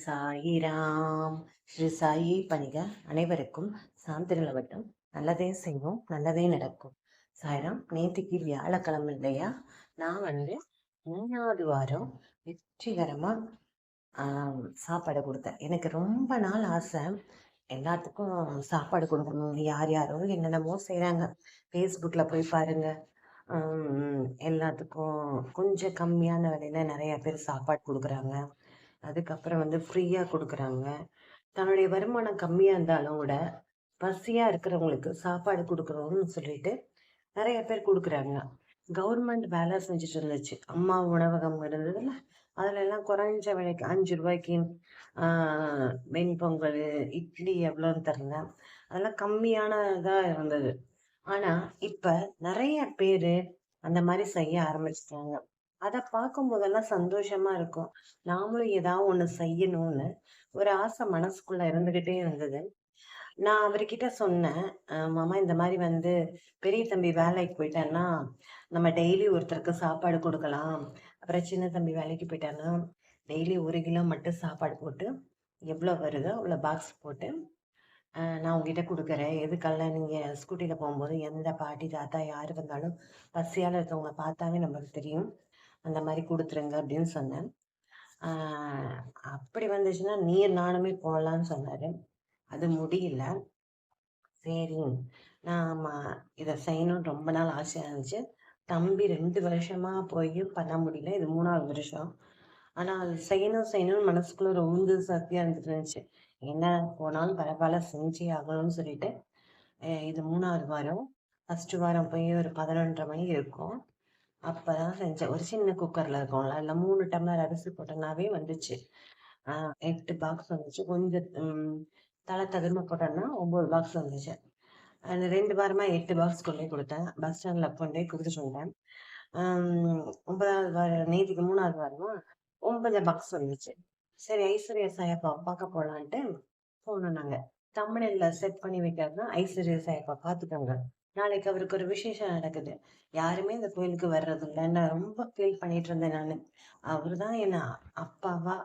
சாயிராம். ஸ்ரீ சாயி பணிக அனைவருக்கும் சாந்தி நிலவட்டும். நல்லதே செய்வோம், நல்லதே நடக்கும். சாயிராம். நேற்றுக்கு வியாழக்கிழமை இல்லையா? நான் 3வது வாரம் வெற்றிகரமா சாப்பாடு கொடுத்தேன். எனக்கு ரொம்ப நாள் ஆசை எல்லாத்துக்கும் சாப்பாடு கொடுக்கணும். யார் யாரோ என்னென்னமோ செய்கிறாங்க. ஃபேஸ்புக்கில் போய் பாருங்க. எல்லாத்துக்கும் கொஞ்சம் கம்மியான விலையில நிறைய பேர் சாப்பாடு கொடுக்குறாங்க. அதுக்கப்புறம் ஃப்ரீயாக கொடுக்குறாங்க. தன்னுடைய வருமானம் கம்மியாக இருந்தாலும் கூட பசியாக இருக்கிறவங்களுக்கு சாப்பாடு கொடுக்குறோம்னு சொல்லிட்டு நிறைய பேர் கொடுக்குறாங்க. கவர்மெண்ட் வேலை செஞ்சுட்டு இருந்துச்சு. அம்மா உணவகம் இருந்ததுல அதுல எல்லாம் குறைஞ்ச விலைக்கு 5 ரூபாய்க்கு வெண்பொங்கல், இட்லி எவ்வளோன்னு தெரியல. அதெல்லாம் கம்மியானதா இருந்தது. ஆனா இப்ப நிறைய பேரு அந்த மாதிரி செய்ய ஆரம்பிச்சிட்டாங்க. அத பார்க்கும் போதெல்லாம் சந்தோஷமா இருக்கும். நாமளும் ஏதாவது ஒண்ணு செய்யணும்னு ஒரு ஆசை மனசுக்குள்ள இருந்துகிட்டே இருந்தது. நான் அவர்கிட்ட சொன்னேன், மாமா இந்த மாதிரி பெரிய தம்பி வேலைக்கு போயிட்டான்னா, நம்ம டெய்லி ஒருத்தருக்கு சாப்பாடு கொடுக்கலாம். அப்புறம் சின்ன தம்பி வேலைக்கு போயிட்டான்னா, டெய்லி 1 கிலோ மட்டும் சாப்பாடு போட்டு, எவ்வளோ வருதோ அவ்வளோ பாக்ஸ் போட்டு நான் உங்ககிட்ட கொடுக்குறேன். எதுக்கெல்லாம் நீங்க ஸ்கூட்டில போகும்போது எந்த பாட்டி, தாத்தா யாரு வந்தாலும் பசியால இருக்கவங்கள பார்த்தாவே நம்மளுக்கு தெரியும். அந்த மாதிரி கொடுத்துருங்க அப்படின்னு சொன்னேன். அப்படி வந்துச்சுன்னா நானுமே போகலான்னு சொன்னாரு. அது முடியல. சரி, நாம இத செய்யணும்னு ரொம்ப நாள் ஆசையா இருந்துச்சு. தம்பி 2 வருஷமா போய் பண்ண முடியல. இது 3வது வருஷம். ஆனா அது செய்யணும் செய்யணும்னு மனசுக்குள்ள ஒரு உந்து சக்தியா இருந்துட்டு இருந்துச்சு. என்ன போனாலும் பரவாயில்ல செஞ்சே ஆகணும்னு சொல்லிட்டு, இது 3வது வாரம். ஃபர்ஸ்ட் வாரம் போய் ஒரு 11:30 மணி இருக்கும். அப்பதான் செஞ்சேன். ஒரு சின்ன குக்கர்ல இருக்கும்ல, அதுல 3 டம்ளர் அரிசி போட்டோம்னாவே வந்துச்சு. 8 பாக்ஸ் வந்துச்சு. கொஞ்சம் தல தகுந்த போட்டோம்னா 9 பாக்ஸ் வந்துச்சு. அந்த 2 வாரமா 8 பாக்ஸ் கொண்டு போய் கொடுத்தேன். பஸ் ஸ்டாண்ட்ல கொண்டு போய் கொடுத்துட்டு வந்தேன். 9வது வாரம் நேத்திக்கு 3வது வாரமா 9 பாக்ஸ் வந்துச்சு. சரி, ஐஸ்வர்யா சாயப்பா பார்க்க போலான்ட்டு போனோம் நாங்க. தம்ப்நெயில்ல செட் பண்ணி வைக்கிறதுனா ஐஸ்வர்யா சாயப்பா பார்த்துக்கோங்க. நாளைக்கு அவருக்கு ஒரு விசேஷம் நடக்குது. யாருமே இந்த கோயிலுக்கு வர்றதில்ல. நான் ரொம்ப ஃபீல் பண்ணிட்டு இருந்தேன் நானு. அவருதான் என்ன அப்பாவா,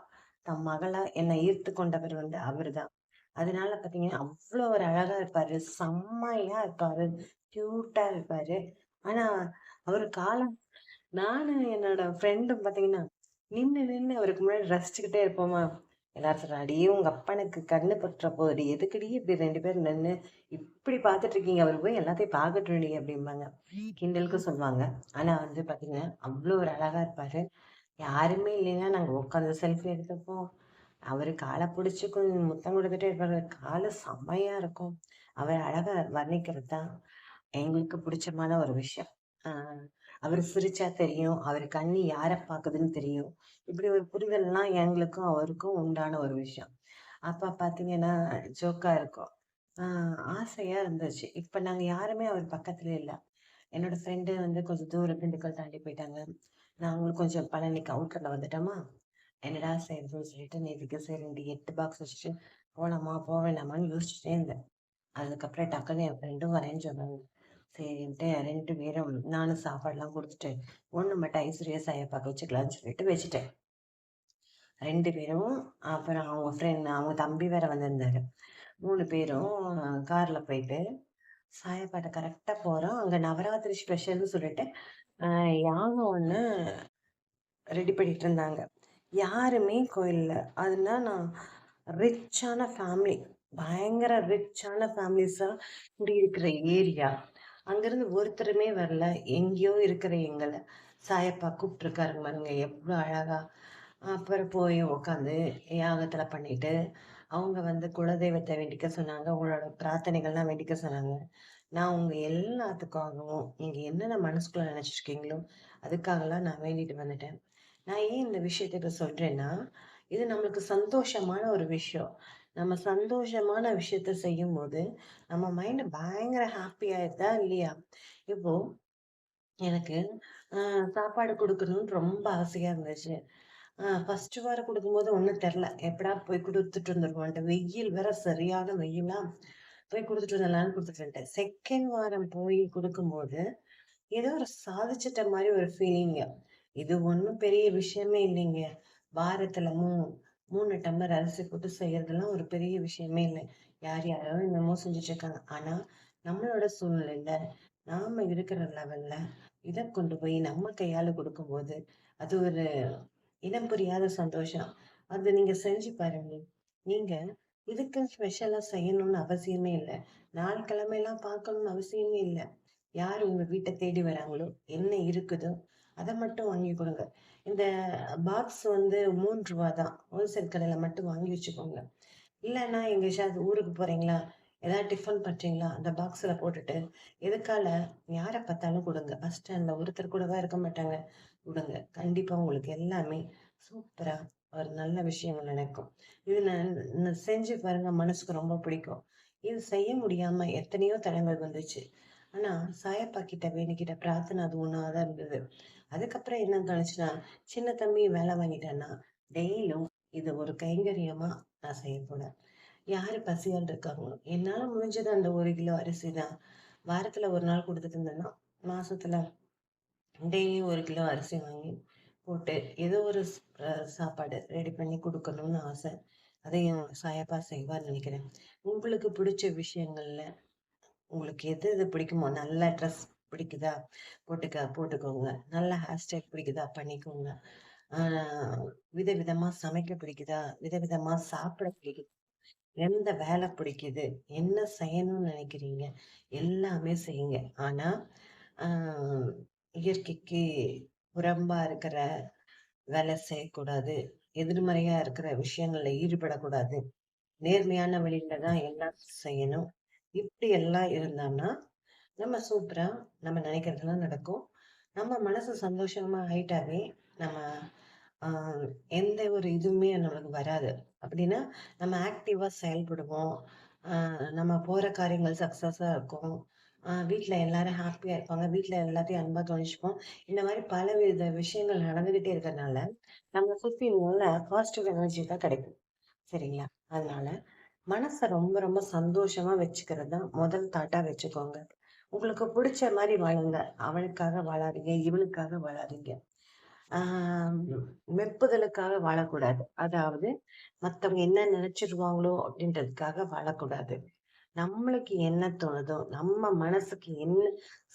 தம் மகளா என்னை ஈர்த்து கொண்டவர் அவருதான். அதனால பாத்தீங்கன்னா, அவ்வளோ ஒரு அழகா இருப்பாரு. செம்மையா இருப்பாரு. கியூட்டா இருப்பாரு. ஆனா, அவரு காலம் நானும் என்னோட ஃப்ரெண்டும் பாத்தீங்கன்னா, நின்னு நின்னு அவருக்கு முன்னாடி ரசிச்சுக்கிட்டே இருப்போமா. எல்லாரும் சொல்றாங்க, "அடியே உங்க அப்பனுக்கு கண்ணு பற்ற போகுதுடி. எதுக்குடி இப்படி 2 பேரும் நின்னு இப்படி பாத்துட்டு இருக்கீங்க? அவரு போய் எல்லாத்தையும் பாக்கட்டும்டி" அப்படிம்பாங்க. கிண்டலுக்கு சொல்லுவாங்க. ஆனா பாத்தீங்கன்னா, அவ்வளோ ஒரு அழகா இருப்பாரு. யாருமே இல்லைன்னா நாங்க உட்காந்து செல்ஃபி எடுத்துப்போம். அவரு கால புடிச்சு கொஞ்சம் முத்தம் கொடுத்துட்டே இருப்பாரு. காலு செம்மையா இருக்கும். அவர் அழகா வர்ணிக்கிறது தான் எங்களுக்கு பிடிச்சமான ஒரு விஷயம். ஆஹ் அவரு சிரிச்சா தெரியும். அவரு கண்ணு யார பாக்குதுன்னு தெரியும். இப்படி ஒரு புரிதல்லாம் எங்களுக்கும் அவருக்கும் உண்டான ஒரு விஷயம். அப்ப பாத்தீங்கன்னா ஜோக்கா இருக்கும். ஆசையா இருந்துச்சு. இப்ப நாங்க யாருமே அவர் பக்கத்துல இல்ல. என்னோட ஃப்ரெண்டு கொஞ்சம் தூரம் திண்டுக்கல் தாண்டி போயிட்டாங்க. நாங்களும் கொஞ்சம் பழனிக்கு அவுட்டர்ல வந்துட்டோமா. என்னடா செய்யறதுன்னு சொல்லிட்டு நேற்றுக்கு சரி 8 பாக்ஸ் வச்சுட்டு போலாமா போக வேண்டாமான்னு யோசிச்சுட்டே இருந்தேன். அதுக்கப்புறம் டக்குன்னு என் ஃப்ரெண்டும் வரேன்னு சொன்னாங்க. சரின்ட்டு 2 பேரும் நானும் சாப்பாடுலாம் கொடுத்துட்டு ஒண்ணு மட்டும் ஐஸ்வர்யா சாயப்பாக்க வச்சுக்கலாம்னு சொல்லிட்டு வச்சுட்டேன். 2 பேரும் அப்புறம் அவங்க ஃப்ரெண்ட் அவங்க தம்பி வேற வந்திருந்தாரு. 3 பேரும் கார்ல போயிட்டு சாயப்பாட்ட கரெக்டா போறோம். அங்க நவராத்திரி ஸ்பெஷல்னு சொல்லிட்டு யாகம் ஒண்ணு ரெடி பண்ணிட்டு இருந்தாங்க. யாருமே கோயில்ல. அதுனா நான் ரிச்சான ஃபேமிலி. பயங்கர ரிச்சான ஃபேமிலிஸா குடியிருக்கிற ஏரியா. அங்கிருந்து ஒருத்தருமே வரல. எங்கேயோ இருக்கிற எங்கள சாயப்பா கூப்பிட்டுருக்காருங்க பாருங்க. எவ்வளோ அழகா. அப்புறம் போய் உட்காந்து யாகத்துல பண்ணிட்டு, அவங்க குலதெய்வத்தை வேண்டிக்க சொன்னாங்க. உங்களோட பிரார்த்தனைகள்லாம் வேண்டிக்க சொன்னாங்க. நான் உங்க எல்லாத்துக்காகவும் நீங்க என்னென்ன மனசுக்குள்ள நினைச்சிருக்கீங்களோ, அதுக்காகலாம் நான் வேண்டிட்டு வந்துட்டேன். நான் ஏன் இந்த விஷயத்த இப்ப சொல்றேன்னா, இது நம்மளுக்கு சந்தோஷமான ஒரு விஷயம். நம்ம சந்தோஷமான விஷயத்த செய்யும்போது, நம்ம மைண்ட் பயங்கர ஹாப்பி ஆயிடுதா இல்லையா? இப்போ எனக்கு அ சாப்பாடு குடுக்கணும்னு ரொம்ப ஆசையா இருந்துச்சு. ஃபர்ஸ்ட் வாரம் குடுக்கும்போது ஒண்ணும் தெரியல. எப்படா போய் குடுத்துட்டு வந்துருவோன்ட்டு. வெயில் வேற சரியான வெயிலா, போய் குடுத்துட்டு வந்துடலான்னு குடுத்துட்டு வந்துட்டேன். செகண்ட் வாரம் போய் குடுக்கும்போது, ஏதோ ஒரு சாதிச்சிட்ட மாரி ஒரு ஃபீலிங். இது ஒண்ணும் பெரிய விஷயமே இல்லைங்க. வாரத்துல 3 டம்ளர் அரிசி போட்டு செய்யறதெல்லாம் ஒரு பெரிய விஷயமே இல்ல. யார் யாரோ என்னமோ செஞ்சுட்டு இருக்காங்க. ஆனா, நம்மளோட சூழ்நிலையில, நாம இருக்கிற லெவல்ல, இத கொண்டு போய் நம்ம கையால குடுக்கும்போது, அது ஒரு இனம் புரியாத சந்தோஷம். அது நீங்க செஞ்சு பாருங்க. நீங்க இதுக்குன்னு ஸ்பெஷலா செய்யணும்னு அவசியமே இல்ல. நாள் கிழமைலாம் பார்க்கணும்னு அவசியமே இல்ல. யார் உங்க வீட்ட தேடி வராங்களோ, என்ன இருக்குதோ, அத மட்டும் வாங்கி குடுங்க. இந்த பாக்ஸ் வந்து ரூ. 3 தான். ஹோல்சேல் கடையில மட்டும் வாங்கி வச்சுக்கோங்க. இல்லன்னா எங்கேயாவது ஊருக்கு போறீங்களா? ஏதாவது டிஃபன் பண்றீங்களா? அந்த பாக்ஸ்ல போட்டுட்டு, எதுக்கால யார பார்த்தாலும் குடுங்க. பஸ் ஸ்டாண்ட்ல ஒருத்தர் கூடவா இருக்க மாட்டாங்க. குடுங்க. கண்டிப்பா உங்களுக்கு எல்லாமே சூப்பரா ஒரு நல்ல விஷயங்கள் நடக்கும். இது நான் நான் செஞ்சு பாருங்க மனசுக்கு ரொம்ப பிடிக்கும். இது செய்ய முடியாம எத்தனையோ தடங்கள் வந்துச்சு. ஆனா, சாயப்பா கிட்ட வேண்டிக்கிட்ட பிரார்த்தனை அது ஒண்ணா தான் இருந்தது. அதுக்கப்புறம் என்ன தோணுச்சுன்னா, சின்ன தம்பி வேலை வாங்கிட்டான்னா, டெய்லியும் இது ஒரு கைங்கரியமா நான் செய்ய போறேன். யாரு பசியோட இருக்காங்களோ, என்னால முடிஞ்சது அந்த 1 கிலோ அரிசி தான். வாரத்துல 1 நாள் குடுத்துட்டு இருந்தேன்னா, மாசத்துல டெய்லி 1 கிலோ அரிசி வாங்கி போட்டு, ஏதோ ஒரு சாப்பாடு ரெடி பண்ணி குடுக்கணும்னு ஆசை. அதையும் சாயப்பா செய்வார்ன்னு நெனைக்கிறேன். உங்களுக்கு பிடிச்ச விஷயங்கள்ல உங்களுக்கு எது எது பிடிக்குமோ, நல்ல ட்ரெஸ் பிடிக்குதா? போட்டுக்கோங்க. நல்ல ஹேர் ஸ்டைல் பிடிக்குதா? பண்ணிக்கோங்க. ஆ விதவிதமா சமைக்க பிடிக்குதா? விதவிதமா சாப்பிட பிடிக்குது. எந்த வேலை பிடிக்குது? என்ன செய்யணும்னு நினைக்கிறீங்க? எல்லாமே செய்யுங்க. ஆனா, ஆ இயற்கைக்கு புறம்பா இருக்கிற வேலை செய்யக்கூடாது. எதிர்மறையா இருக்கிற விஷயங்கள்ல ஈடுபடக்கூடாது. நேர்மையான வழியில தான் எல்லாம் செய்யணும். இப்படி எல்லாம் இருந்தோம்னா, நம்ம சூப்பரா நம்ம நினைக்கிறதெல்லாம் நடக்கும். நம்ம மனசு சந்தோஷமா ஆயிட்டாவே, நம்ம ஆ எந்த ஒரு இதுவுமே நம்மளுக்கு வராது. அப்படின்னா, நம்ம ஆக்டிவா செயல்படுவோம். ஆ நம்ம போற காரியங்கள் சக்சஸா இருக்கும். வீட்ல எல்லாரும் ஹேப்பியா இருப்பாங்க. வீட்ல எல்லாத்தையும் அன்பா கவனிச்சுப்போம். இந்த மாரி பலவித விஷயங்கள் நடந்துகிட்டே இருக்கறனால, நம்மள சுத்தி நல்ல பாசிட்டிவ் எனர்ஜி தான் கிடைக்கும். சரிங்களா? அதனால மனச ரொம்ப ரொம்ப சந்தோஷமா வச்சுக்கிறது தான் முதல் தாட்டா வச்சுக்கோங்க. உங்களுக்கு புடிச்ச மாரி வாழுங்க. அவனுக்காக வாழாதீங்க, இவனுக்காக வாழாதீங்க. ஆ மெப்புதலுக்காக வாழக்கூடாது. அதாவது மத்தவங்க என்ன நினைச்சிருவாங்களோ அப்படின்றதுக்காக வாழக்கூடாது. நம்மளுக்கு என்ன தோணுதோ, நம்ம மனசுக்கு என்ன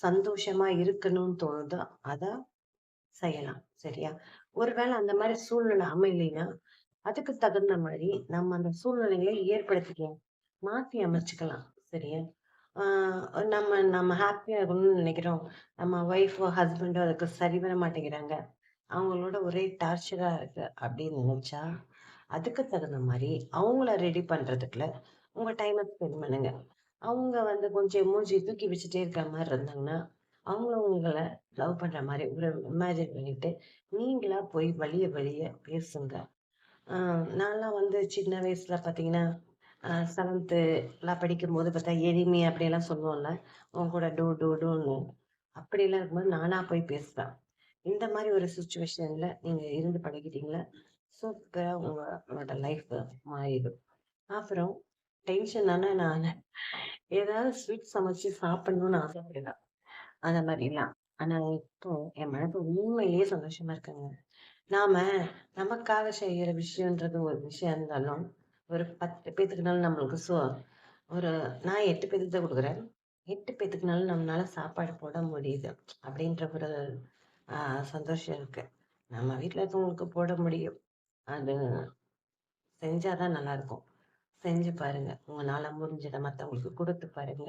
சந்தோஷமா இருக்கணும்னு தோணுதோ, அத செய்யலாம். சரியா? ஒருவேளை அந்த மாரி சூழ்நிலை அமையலைன்னா, அதுக்கு தகுந்த மாரி நம்ம அந்த சூழ்நிலைகளை ஏற்படுத்திக்கலாம். மாத்தி அமைச்சுக்கலாம். சரியா? ஆ நம்ம நம்ம ஹேப்பியா இருக்கணும்னு நெனைக்கிறோம். நம்ம ஒய்ஃபோ, ஹஸ்பண்டோ அதுக்கு சரி வர மாட்டேங்கிறாங்க. அவங்களோட ஒரே டார்ச்சரா இருக்கு அப்படின்னு நினைச்சா, அதுக்கு தகுந்த மாரி அவங்கள ரெடி பண்றதுக்குள்ள உங்க டைம ஸ்பெண்ட் பண்ணுங்க. அவங்க வந்து கொஞ்சம் மூஞ்சிய தூக்கி வச்சுட்டே இருக்கிற மாரி இருந்தாங்கன்னா, அவங்கள உங்கள லவ் பண்ற மாரி ஒரு இமேஜின் பண்ணிட்டு, நீங்களா போய் வழிய வழிய பேசுங்க. ஆ நான்லாம் வந்து சின்ன வயசுல பார்த்தீங்கன்னா, 7த்லாம் படிக்கும்போது பார்த்தா, எனிமி அப்படியெல்லாம் சொல்லுவோம்ல. உன் கூட டூ டூ டூன்னு. அப்படிலாம் இருக்கும்போது நானா போய் பேசுவேன். இந்த மாரி ஒரு சிச்சுவேஷன்ல நீங்க இருந்து பழகிட்டீங்களா, சூப்பரா உங்களோட லைஃப் மாறிடும். அப்புறம் டென்ஷன் ஆனா நானு ஏதாவது ஸ்வீட் சமைச்சு சாப்பிடணும்னு ஆசைப்படுவேன். அந்த மாரிலாம். ஆனா இப்போ என் மனசு உண்மையிலேயே சந்தோஷமா இருக்குங்க. நாம நமக்காக செய்யற விஷயம்ன்றது ஒரு விஷயம் இருந்தாலும், ஒரு 10 பேத்துக்குனாலும் நம்மளுக்கு ஒரு நான் 8 பேத்துக்கு தான் குடுக்குறேன். 8 பேத்துக்குனாலும் நம்மளால சாப்பாடு போட முடியுது. அப்படின்ற ஒரு ஆ சந்தோஷம் இருக்கு. நம்ம வீட்ல இருக்கவங்களுக்கு போட முடியும். அது செஞ்சா தான் நல்லாருக்கும். செஞ்சு பாருங்க. உங்கனால முடிஞ்சத மத்தவங்களுக்கு குடுத்து பாருங்க.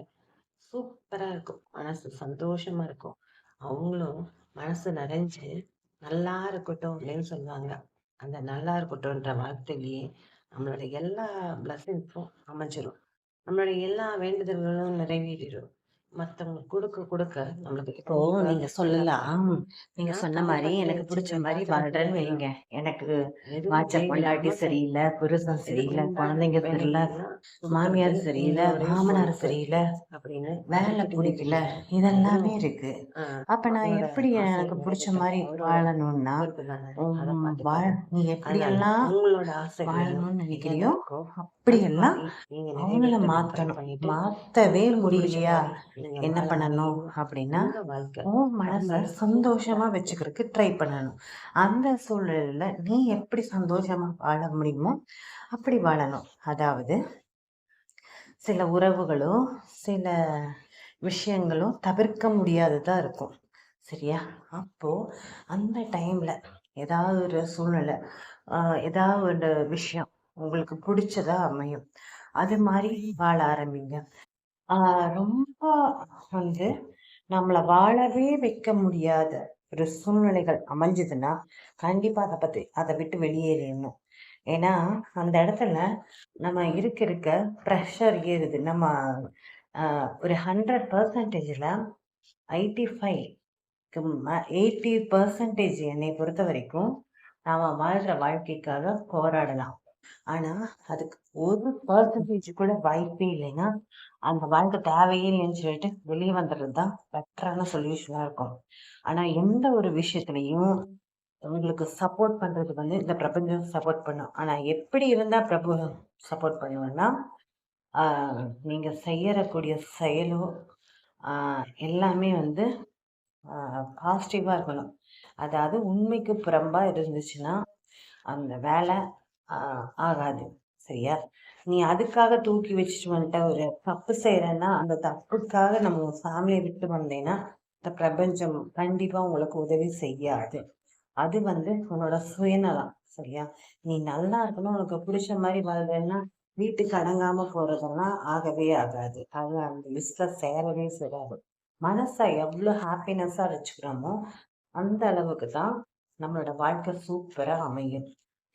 சூப்பரா இருக்கும். மனசு சந்தோஷமா இருக்கும். அவங்களும் மனசு நிறைஞ்சு, "நல்லா இருக்கட்டும்" அப்படின்னு சொல்லுவாங்க. அந்த நல்லா இருக்கட்டும்ன்ற வார்த்தையிலேயே நம்மளோட எல்லா பிளஸிங்ஸும் அமைஞ்சிரும். நம்மளோட எல்லா வேண்டுதல்களும் நிறைவேறிரும். மத்தவங்களுக்கு குடுக்க குடுக்க நம்மளுக்கு இப்போ கண்டிப்பா நீங்க நல்லா சொல்லலாம். கிடைக்கும். நீங்க நான் சொன்ன மாரி தனிப்பட்டு எனக்கு புடிச்ச வச்சுக்கிற மாரி பாத்திரத்துல வாழ்றேன்னு நான் வைங்க. எனக்கு எதுவும் வாச்ச பொண்டாட்டி தேவையில்லாம சரியில்ல, புருஷன் இதுக்கு சரியில்ல, உண்டான குழந்தைங்க சரியில்ல, வேலைகள்லாம் குடுக்கறது மாமியார் சரியில்ல, உங்களுடைய மாமனார் பொறுப்பு சரியில்ல, அப்படின்னு வேலை அவர்கிட்ட புடிக்கல. விட்டுடுங்க. இதெல்லாமே அவரும் இருக்கு. ஆ அப்ப நான் அவரோட எப்படி ஆசை எனக்கு புடிச்ச நிறைவேற்றட்டும். மாரி அவரோட வாழணும்னா, பொறுப்பு தானே. அத ம் பார்த்துப்பாரு. நீ அதனால எப்படியெல்லாம் உங்களோட ஆசைகளையும் வாழணும்னு என்ன நினைக்கிறியோ, இருக்கோ, அது அப்படியெல்லாம் மாரி நீங்க அவங்கள நிறைவேற்றணும்னு ட்ரை மாத்தணும். பண்ணிட்டு, மாத்தவே உங்களுக்கு புடிச்ச முடியலையா? மாரி நீங்க என்ன வாழ பண்ணணும் ஆரம்பிங்க. அப்படின்னா, உங்க வாழ்க்கை உன் ரொம்ப மனச சூப்பரா சந்தோஷமா இருக்கும். வச்சுக்கிறதுக்கு ட்ரை பண்ணணும். அந்த சூழல்ல நீ எப்படி சந்தோஷமா வாழ முடியுமோ, அப்படி வாழணும். அதாவது சில உறவுகளோ, சில விஷயங்களோ தவிர்க்க முடியாததா இருக்கும். சரியா? அப்போ அந்த டைம்ல ஏதாவது ஒரு சூழ்நிலை, ஏதாவது ஒரு விஷயம் உங்களுக்கு பிடிச்சதா அமையும். அது மாரி வாழ ஆரம்பிங்க. ஆ ரொம்ப வந்து நம்மள வாழவே வைக்க முடியாத ஒரு சூழ்நிலைகள் அமைஞ்சதுன்னா, கண்டிப்பா அத விட்டு வெளியேறிறணும். ஏன்னா, அந்த இடத்துல நம்ம இருக்க இருக்க ப்ரெஷர் ஏறுது. நம்ம ஒரு 100%ல 85க்கு 80% என்னை பொறுத்தவரைக்கும், நாம வாழ்ற வாழ்க்கைக்காக போராடலாம். ஆனா, அதுக்கு 1% கூட வாய்ப்பே இல்லைன்னா, அந்த வாழ்க்கை தேவையே இல்லைன்னு சொல்லிட்டு வெளிய வந்துடுறது தான் பெட்டரான சொல்யூஷனா இருக்கும். ஆனா, எந்த ஒரு விஷயத்துலயும் உங்களுக்கு சப்போர்ட் பண்றதுக்கு இந்த பிரபஞ்சம் சப்போர்ட் பண்ணும். ஆனா, எப்படி இருந்தா சப்போர்ட் பண்ணும்னா, ஆ நீங்க செய்யக்கூடிய செயலும், ஆ எல்லாமே பாசிட்டிவா இருக்கணும். அதாவது உண்மைக்கு புறம்பா இருந்துச்சுன்னா, அந்த வேலை ஆ ஆகாது. சரியா? நீ அதுக்காக தூக்கி வச்சுட்டு வந்துட்ட ஒரு தப்பு செய்றேன்னா, அந்த தப்புக்காக நம்ம உன் ஃபேமிலிய விட்டு வந்தேன்னா, இந்த பிரபஞ்சம் கண்டிப்பா உங்களுக்கு உதவி செய்யாது. அது உன்னோட சுயநலம். சரியா? நீ நல்லா இருக்கணும், உனக்கு புடிச்ச மாரி வாழ்றேன்னா, வீட்டுக்கு அடங்காம போறதெல்லாம் ஆகவே ஆகாது. அது அந்த லிஸ்ட்ல சேரவே சேராது. மனச எவ்ளோ ஹாப்பினஸ்ஸா வச்சுக்கிறோமோ, அந்த அளவுக்கு தான் நம்மளோட வாழ்க்கை சூப்பரா அமையும்.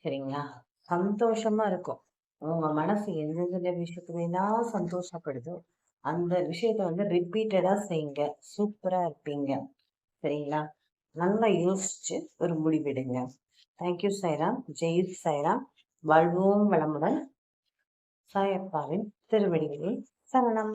சரிங்களா? சந்தோஷமா இருக்கும். உங்க மனசு எந்தெந்த விஷயத்துலலாம் சந்தோஷப்படுதோ, அந்த விஷயத்த ரிப்பீட்டடா செய்யுங்க. சூப்பரா இருப்பீங்க. சரிங்களா? நல்லா யோசிச்சு ஒரு முடிவெடுங்க. தேங்க்யூ சாய்ராம். ஜெய் சாய்ராம். வாழ்வோம் வளமுடன். சாயப்பாவின் திருவடிகளில் சரணம்.